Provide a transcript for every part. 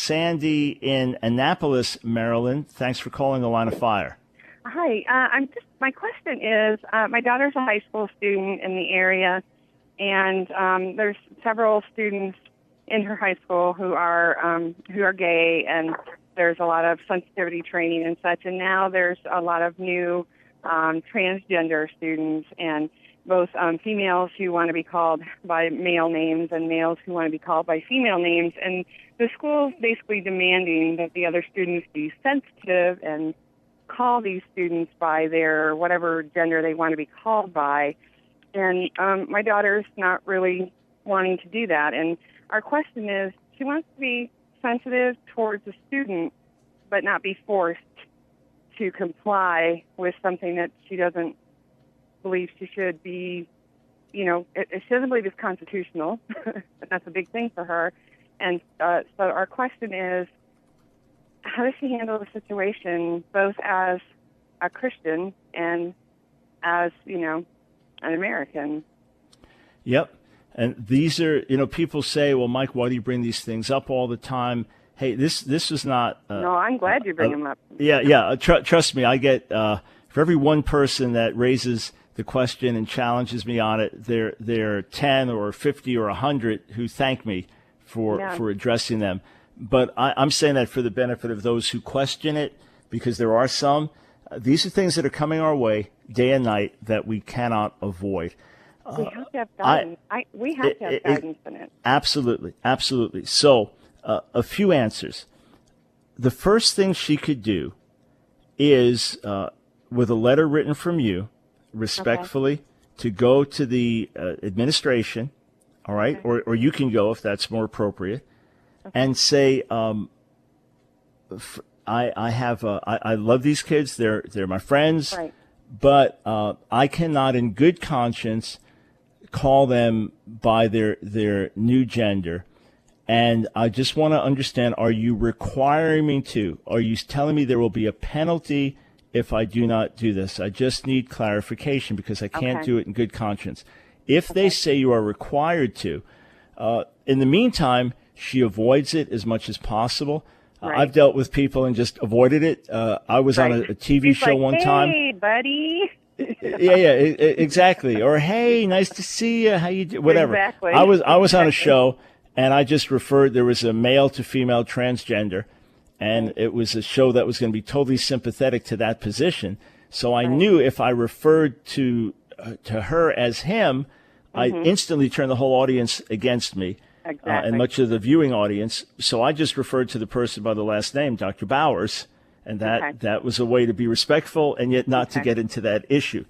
Sandy in Annapolis, Maryland. Thanks for calling the Line of Fire. Hi. My question is, my daughter's a high school student in the area, and there's several students in her high school who are gay, and there's a lot of sensitivity training and such. And now there's a lot of new transgender students, and both females who want to be called by male names and males who want to be called by female names. And the school's basically demanding that the other students be sensitive and call these students by their whatever gender they want to be called by. And my daughter's not really wanting to do that. And our question is, she wants to be sensitive towards the student, but not be forced to comply with something that she doesn't believe she should be, she doesn't believe it's constitutional. That's a big thing for her. And so our question is, how does she handle the situation, both as a Christian and as, an American? Yep. And these are, people say, well, Mike, why do you bring these things up all the time? Hey, this is not... no, I'm glad you bring them up. Yeah. Trust me, I get, for every one person that raises the question and challenges me on it, there are 10 or 50 or 100 who thank me for addressing them. But I'm saying that for the benefit of those who question it, because there are some. These are things that are coming our way day and night that we cannot avoid. We have to have guidance. We have to have guidance in it. Absolutely. So, a few answers. The first thing she could do is, with a letter written from you, respectfully, to go to the administration, all right? Okay. Or you can go if that's more appropriate, and say, I love these kids. They're my friends, right. But I cannot, in good conscience, call them by their new gender. And I just want to understand, are you requiring me to? Are you telling me there will be a penalty if I do not do this? I just need clarification because I can't do it in good conscience. If they say you are required to, in the meantime, she avoids it as much as possible. Right. I've dealt with people and just avoided it. I was on a TV show one time. Hey, buddy. Exactly. Or, hey, nice to see you. How you do? Whatever. Exactly. I was on a show, and I just referred. There was a male to female transgender, and it was a show that was going to be totally sympathetic to that position. So I knew if I referred to her as him, I instantly turned the whole audience against me. Exactly. And much of the viewing audience. So I just referred to the person by the last name, Dr. Bowers, and that was a way to be respectful and yet not to get into that issue.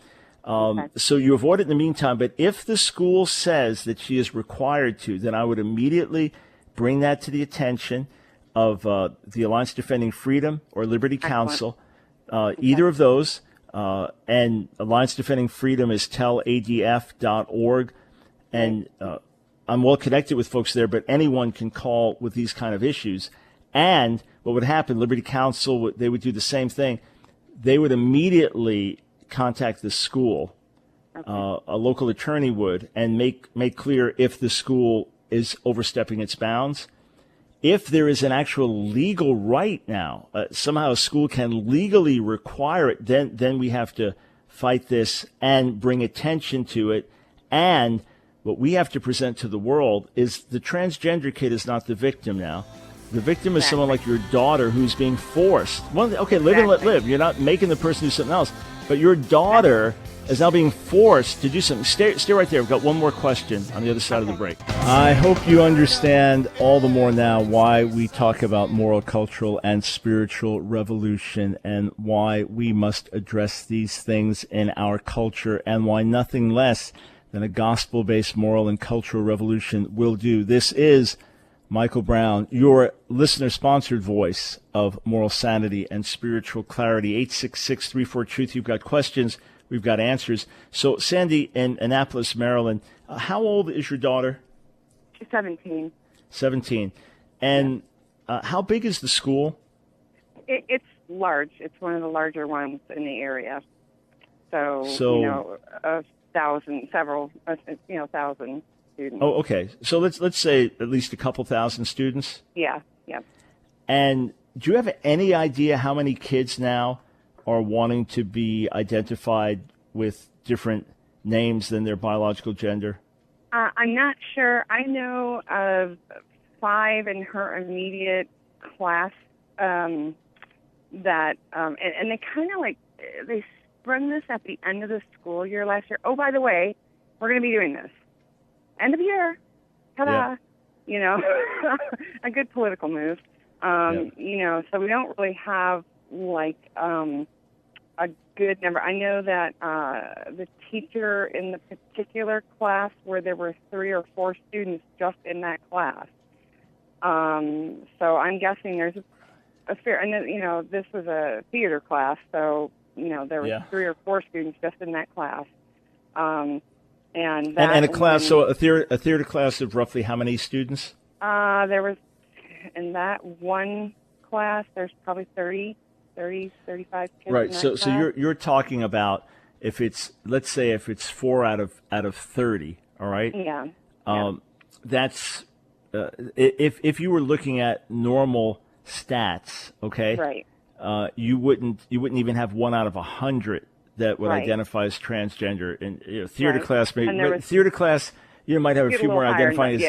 So you avoid it in the meantime. But if the school says that she is required to, then I would immediately bring that to the attention of the Alliance Defending Freedom or Liberty Council, either of those. And Alliance Defending Freedom is telladf.org. And I'm well connected with folks there, but anyone can call with these kind of issues. And what would happen, Liberty Council, they would do the same thing. They would immediately contact the school, a local attorney would, and make clear if the school is overstepping its bounds. If there is an actual legal right now, somehow a school can legally require it, then we have to fight this and bring attention to it. And what we have to present to the world is the transgender kid is not the victim now. The victim is someone like your daughter who's being forced. Live and let live. You're not making the person do something else. But your daughter is now being forced to do something. Stay right there. We've got one more question on the other side of the break. I hope you understand all the more now why we talk about moral, cultural, and spiritual revolution and why we must address these things in our culture and why nothing less than a gospel-based moral and cultural revolution will do. This is Michael Brown, your listener-sponsored voice of moral sanity and spiritual clarity. 866-34-TRUTH. You've got questions. We've got answers. So, Sandy in Annapolis, Maryland, how old is your daughter? She's 17. 17. And how big is the school? It's large. It's one of the larger ones in the area. So several thousand students. Oh, okay. So let's say at least a couple thousand students. Yeah. And do you have any idea how many kids now are wanting to be identified with different names than their biological gender? I'm not sure. I know of 5 in her immediate class and they kind of they sprung this at the end of the school year last year. Oh, by the way, we're going to be doing this. End of year. Ta-da. Yeah. A good political move. So we don't really have a good number. I know that the teacher in the particular class where there were 3 or 4 students just in that class. So I'm guessing there's a fair, and then, this was a theater class, so, there were 3 or 4 students just in that class. And a class, so a theater class of roughly how many students? There was, in that one class, there's probably 30, 35 kids. Right. In that So class. you're talking about let's say if it's 4 out of 30. All right. Yeah. That's if you were looking at normal stats. Okay. Right. You wouldn't even have 1 out of 100 that would Right. identify as transgender. In theater Right. class, maybe And there was- theater class. You might have a Get a few more little higher identifying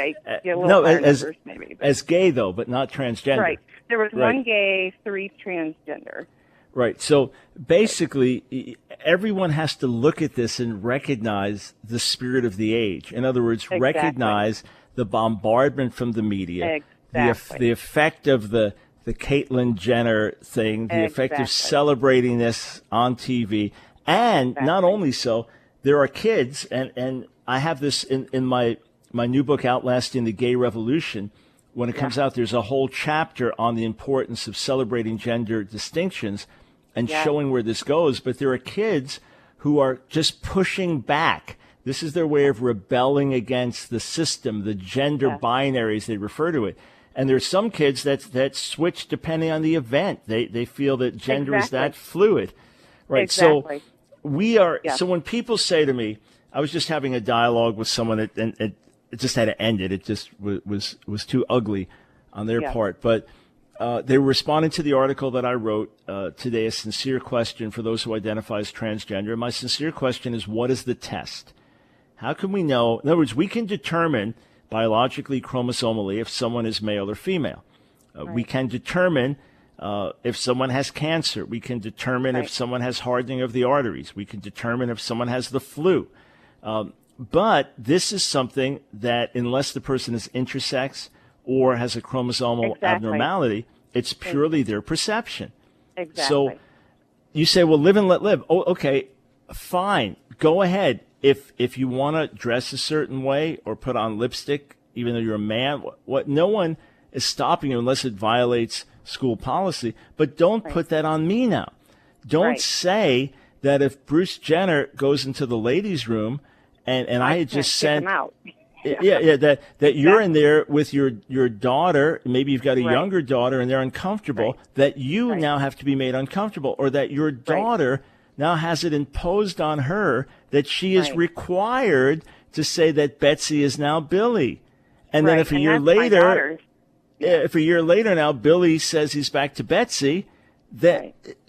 numbers, maybe. as gay though, but not transgender. Right. There was Right. 1 gay, 3 transgender. Right. So basically, everyone has to look at this and recognize the spirit of the age. In other words, Exactly. recognize the bombardment from the media, Exactly. the effect of the Caitlyn Jenner thing, the effect of Exactly. celebrating this on TV. And not Exactly. only so, there are kids, and I have this in my new book, Outlasting the Gay Revolution. When it comes out, there's a whole chapter on the importance of celebrating gender distinctions and showing where this goes. But there are kids who are just pushing back. This is their way of rebelling against the system, the gender binaries, they refer to it. And there's some kids that switch depending on the event. They feel that gender is that fluid. Right. Exactly. So we are. So when people say to me, I was just having a dialogue with someone and it just had to end it. It just was too ugly on their part. But they were responding to the article that I wrote today, a sincere question for those who identify as transgender. My sincere question is, what is the test? How can we know? In other words, we can determine biologically, chromosomally, if someone is male or female. We can determine if someone has cancer. We can determine if someone has hardening of the arteries. We can determine if someone has the flu. But this is something that, unless the person is intersex or has a chromosomal abnormality, it's purely their perception. Exactly. So you say, well, live and let live. Oh, okay, fine. Go ahead. If you want to dress a certain way or put on lipstick, even though you're a man, no one is stopping you unless it violates school policy. But don't put that on me now. Don't say that if Bruce Jenner goes into the ladies' room and I had just sent out. that you're in there with your daughter, maybe you've got a younger daughter and they're uncomfortable, that you now have to be made uncomfortable, or that your daughter now has it imposed on her that she is required to say that Betsy is now Billy. And then if a year later, now Billy says he's back to Betsy,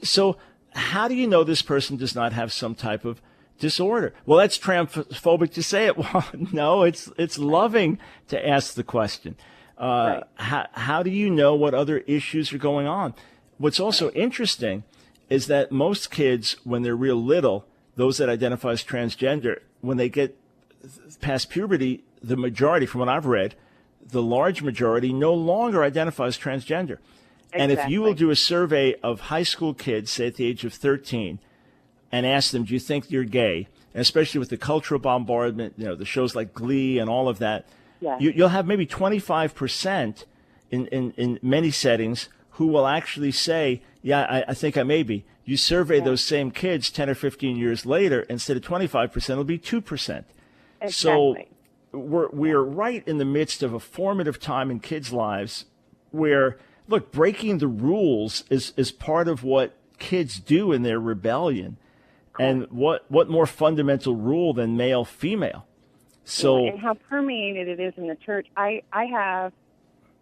so how do you know this person does not have some type of disorder? Well, that's transphobic to say it. Well, no, it's loving to ask the question. How do you know what other issues are going on? What's also interesting is that most kids, when they're real little, those that identify as transgender, when they get past puberty, the majority, from what I've read, the large majority no longer identifies transgender. And if you will do a survey of high school kids, say at the age of 13, and ask them, do you think you're gay? And especially with the cultural bombardment, the shows like Glee and all of that, you'll have maybe 25% in many settings who will actually say, I think I may be. You survey those same kids 10 or 15 years later, instead of 25%, it'll be 2%. So we're right in the midst of a formative time in kids' lives where, look, breaking the rules is part of what kids do in their rebellion. And what more fundamental rule than male, female? So and how permeated it is in the church. I have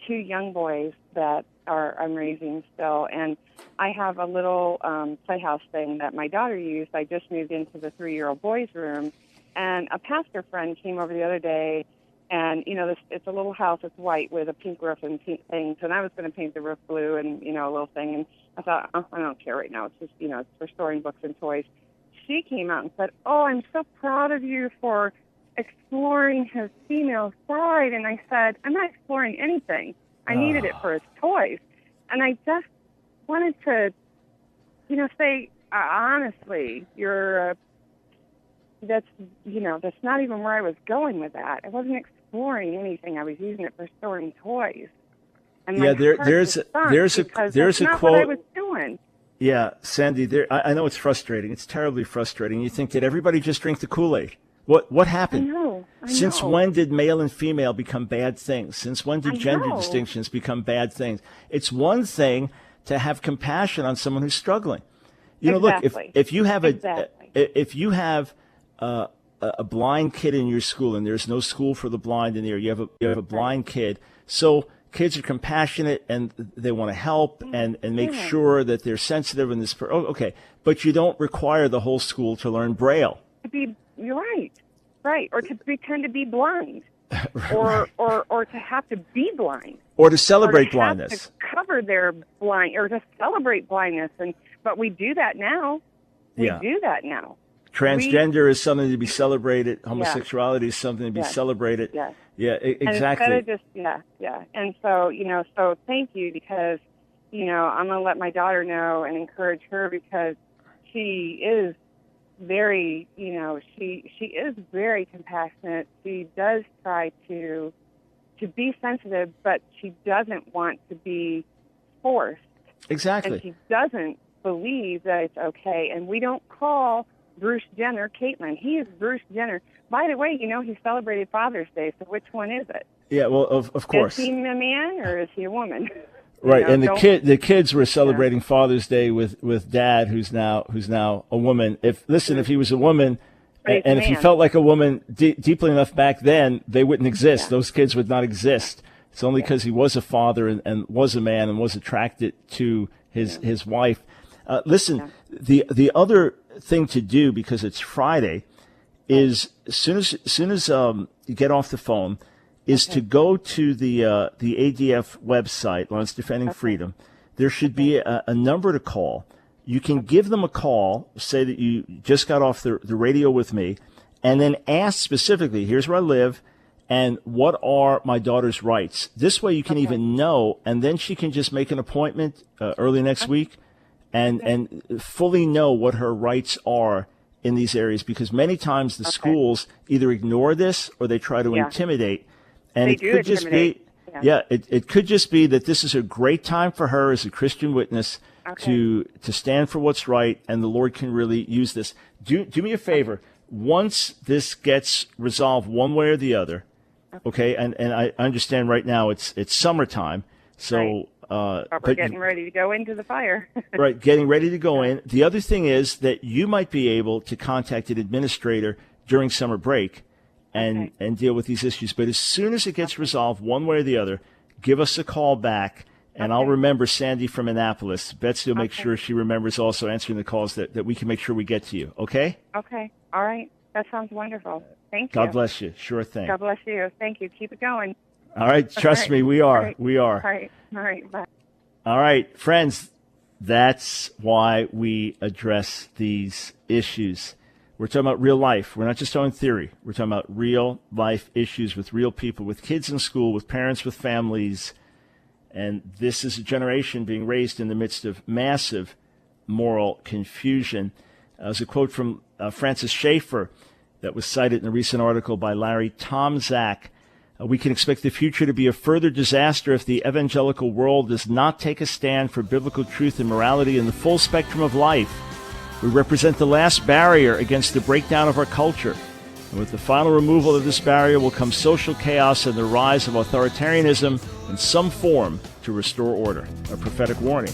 2 young boys that I'm raising still. And I have a little playhouse thing that my daughter used. I just moved into the 3-year-old boy's room, and a pastor friend came over the other day. And, it's a little house. It's white with a pink roof and pink things. And I was going to paint the roof blue and, a little thing. And I thought, I don't care right now. It's just, it's for storing books and toys. She came out and said, oh, I'm so proud of you for exploring his female side. And I said, I'm not exploring anything. I needed it for his toys. And I just wanted to, say, honestly, that's not even where I was going with that. I wasn't exploring anything. I was using it for storing toys. And there's a quote. What I was doing. Yeah, Sandy, I know it's frustrating. It's terribly frustrating. You think, did everybody just drink the Kool-Aid? What happened? I know. Since when did male and female become bad things? Since when did gender distinctions become bad things? It's one thing to have compassion on someone who's struggling. Look, if you have a blind kid in your school, and there's no school for the blind in there, you have a blind kid. So kids are compassionate and they want to help and make sure that they're sensitive in this. Okay, but you don't require the whole school to learn Braille. You're right, or to pretend to be blind, Right. or to have to be blind, or to celebrate or to blindness, have to cover their blind, or to celebrate blindness, but we do that now. Transgender is something to be celebrated. Homosexuality is something to be celebrated. Yes. Yeah, exactly. And instead of just, And so, so thank you, because, I'm going to let my daughter know and encourage her, because she is very, she is very compassionate. She does try to be sensitive, but she doesn't want to be forced. Exactly. And she doesn't believe that it's okay. And we don't call Bruce Jenner Caitlin. He is Bruce Jenner. By the way, he celebrated Father's Day, so which one is it? Yeah, well, of course. Is he a man or is he a woman? Right, and the kids were celebrating Father's Day with Dad, who's now a woman. If he was a woman, and if he felt like a woman deeply enough back then, they wouldn't exist. Yeah. Those kids would not exist. It's only because he was a father and was a man and was attracted to his wife. Listen, the other thing to do, because it's Friday, is as soon as you get off the phone, is to go to the ADF website, Lawrence Defending Freedom. There should be a number to call. You can give them a call, say that you just got off the radio with me, and then ask specifically, here's where I live, and what are my daughter's rights? This way you can even know, and then she can just make an appointment early next week and fully know what her rights are in these areas, because many times the schools either ignore this or they try to intimidate. And it could just be, it could just be that this is a great time for her as a Christian witness to stand for what's right, and the Lord can really use this. Do me a favor. Once this gets resolved one way or the other, and I understand right now it's summertime, so but we're getting ready to go into the fire. Right, getting ready to go in. The other thing is that you might be able to contact an administrator during summer break and deal with these issues. But as soon as it gets resolved one way or the other, give us a call back, and I'll remember Sandy from Annapolis. Betsy will make sure she remembers also answering the calls that we can make sure we get to you, okay? Okay, all right. That sounds wonderful. Thank you. God bless you. Sure thing. God bless you. Thank you. Keep it going. All right, trust me, we are. We are. All right, bye. All right, friends, that's why we address these issues. We're talking about real life. We're not just talking theory. We're talking about real life issues with real people, with kids in school, with parents, with families. And this is a generation being raised in the midst of massive moral confusion. There's a quote from Francis Schaeffer that was cited in a recent article by Larry Tomczak. We can expect the future to be a further disaster if the evangelical world does not take a stand for biblical truth and morality in the full spectrum of life. We represent the last barrier against the breakdown of our culture. And with the final removal of this barrier will come social chaos and the rise of authoritarianism in some form to restore order. A prophetic warning